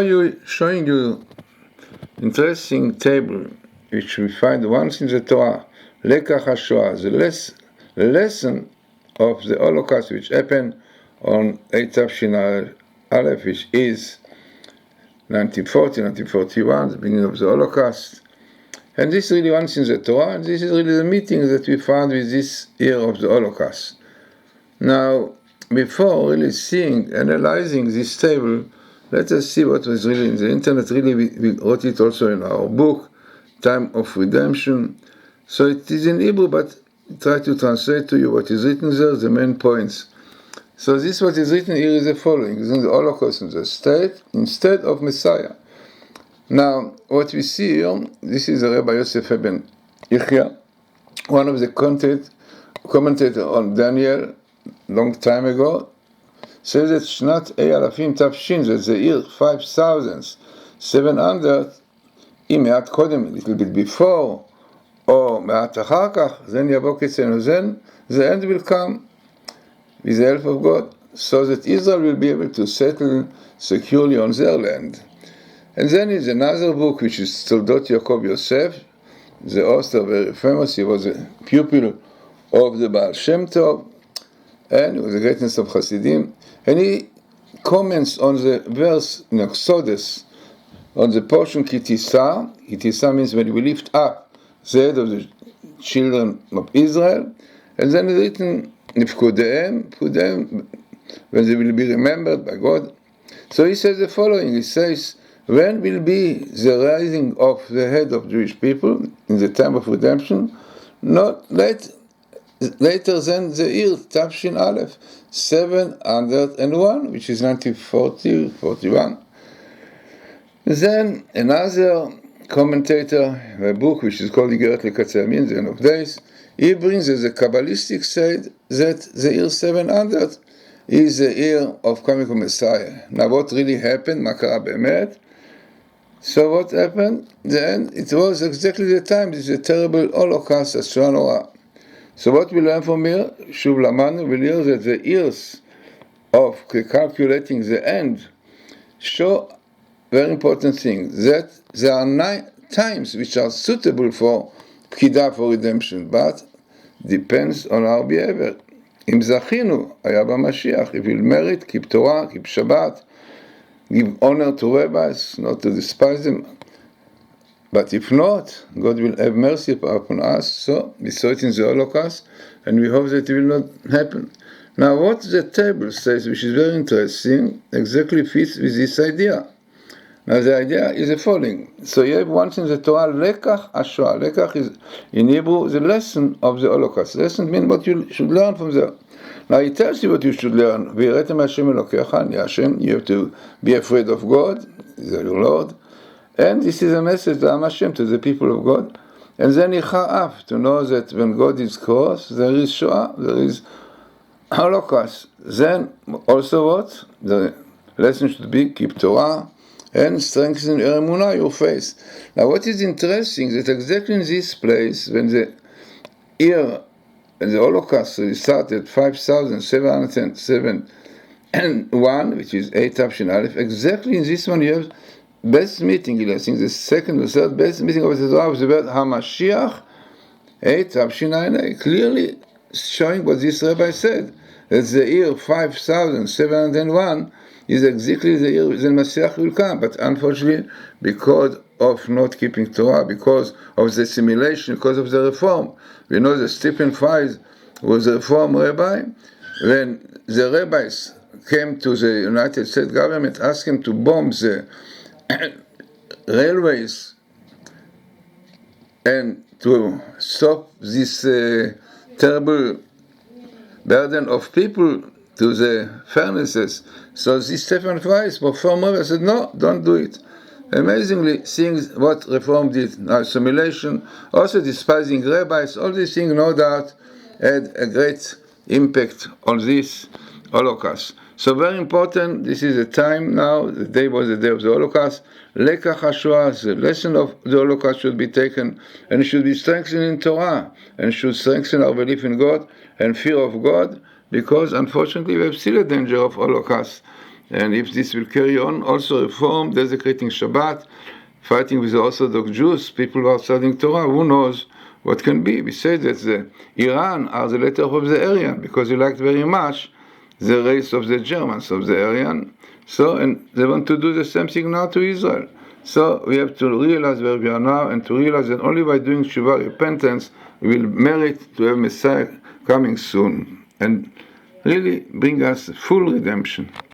Showing you interesting table which we find once in the Torah, Lekach HaShoah, the lesson of the Holocaust which happened on Eight Tafshin Aleph, which is 1940, 1941, the beginning of the Holocaust. And this is really once in the Torah, and this is really the meeting that we found with this year of the Holocaust. Now, before really analyzing this table, let us see what was really in the internet. Really, we wrote it also in our book, Time of Redemption. So it is in Hebrew, but try to translate to you what is written there, the main points. So this what is written here is the following: in the Holocaust in the state, instead of Messiah. Now, what we see here, this is the Rabbi Yosef ben Yechia, one of the commentator on Daniel, long time ago, says that Shnat Alafim Tafshin, that's the year 5,700, מעט קודם, a little bit before, or מעט אחר כך, then יבוא קצנו, then the end will come with the help of God, so that Israel will be able to settle securely on their land. And then is another book, which is Toldot Yaakov Yosef, the author, very famous. He was a pupil of the Baal Shem Tov, and he was the greatness of Hasidim. And he comments on the verse in Exodus, on the portion Kitisa. Kitisa means when we lift up the head of the children of Israel, and then it's written Nifkudehem, when they will be remembered by God. So he says the following, he says, when will be the rising of the head of Jewish people in the time of redemption? Not later than the year Tafshin Aleph, 701, which is 1940-41. Then another commentator, a book which is called Igeret Lekatzer Yamin, the End of Days, he brings as a Kabbalistic side that the year 700 is the year of coming of Messiah. Now what really happened? Ma kara be'emet? So what happened? Then it was exactly the time, this is a terrible Holocaust, Asura Nora. So what we learn from here, Shuv Lamanu, we learn that the years of calculating the end show very important thing, that there are 9 times which are suitable for Pkida, for redemption, but depends on our behavior. Im Zachinu, היה במשיח, if we merit, keep Torah, keep Shabbat, give honor to rabbis, not to despise them. But if not, God will have mercy upon us. So we saw it in the Holocaust, and we hope that it will not happen. Now, what the table says, which is very interesting, exactly fits with this idea. Now, the idea is the following. So you have once in the Torah, Lekach HaShoah. Lekach is, in Hebrew, the lesson of the Holocaust. Lesson means what you should learn from there. Now, he tells you what you should learn. V'yiretem Hashem Elokecha, Hashem, you have to be afraid of God, your Lord. And this is a message to Am Hashem, to the people of God. And then Yicha'af, to know that when God is cross, there is Shoah, there is Holocaust. Then also what? The lesson should be keep Torah and strengthen your emunah, your faith. Now what is interesting, that exactly in this place, when the year and the Holocaust started 5,701, which is 8 Tafshin Aleph, exactly in this one you have best meeting, I think the second or third best meeting of the Torah was about HaMashiach 8 Tafshin Aleph, clearly showing what this rabbi said, that the year 5,701 is exactly the year the Messiah will come. But unfortunately, because of not keeping Torah, because of the assimilation, because of the reform, we know that Stephen Fry was a reform rabbi. When the rabbis came to the United States government, asked him to bomb the railways and to stop this terrible burden of people to the furnaces. So this Stephen Fry, reformer, said, no, don't do it. Amazingly, seeing what reform did, now assimilation, also despising rabbis, all these things, no doubt, had a great impact on this Holocaust. So very important, this is the time now, the day was the day of the Holocaust. Lekach HaShoah, the lesson of the Holocaust should be taken, and should be strengthened in Torah, and should strengthen our belief in God and fear of God, because unfortunately we have still a danger of Holocaust. And if this will carry on, also reform, desecrating Shabbat, fighting with the Orthodox Jews, people who are studying Torah, who knows what can be. We say that the Iran are the letter of the Aryan, because they liked very much the race of the Germans, of the Aryan. So, and they want to do the same thing now to Israel. So we have to realize where we are now, and to realize that only by doing Shuvah, repentance, we will merit to have Messiah coming soon, and really bring us full redemption.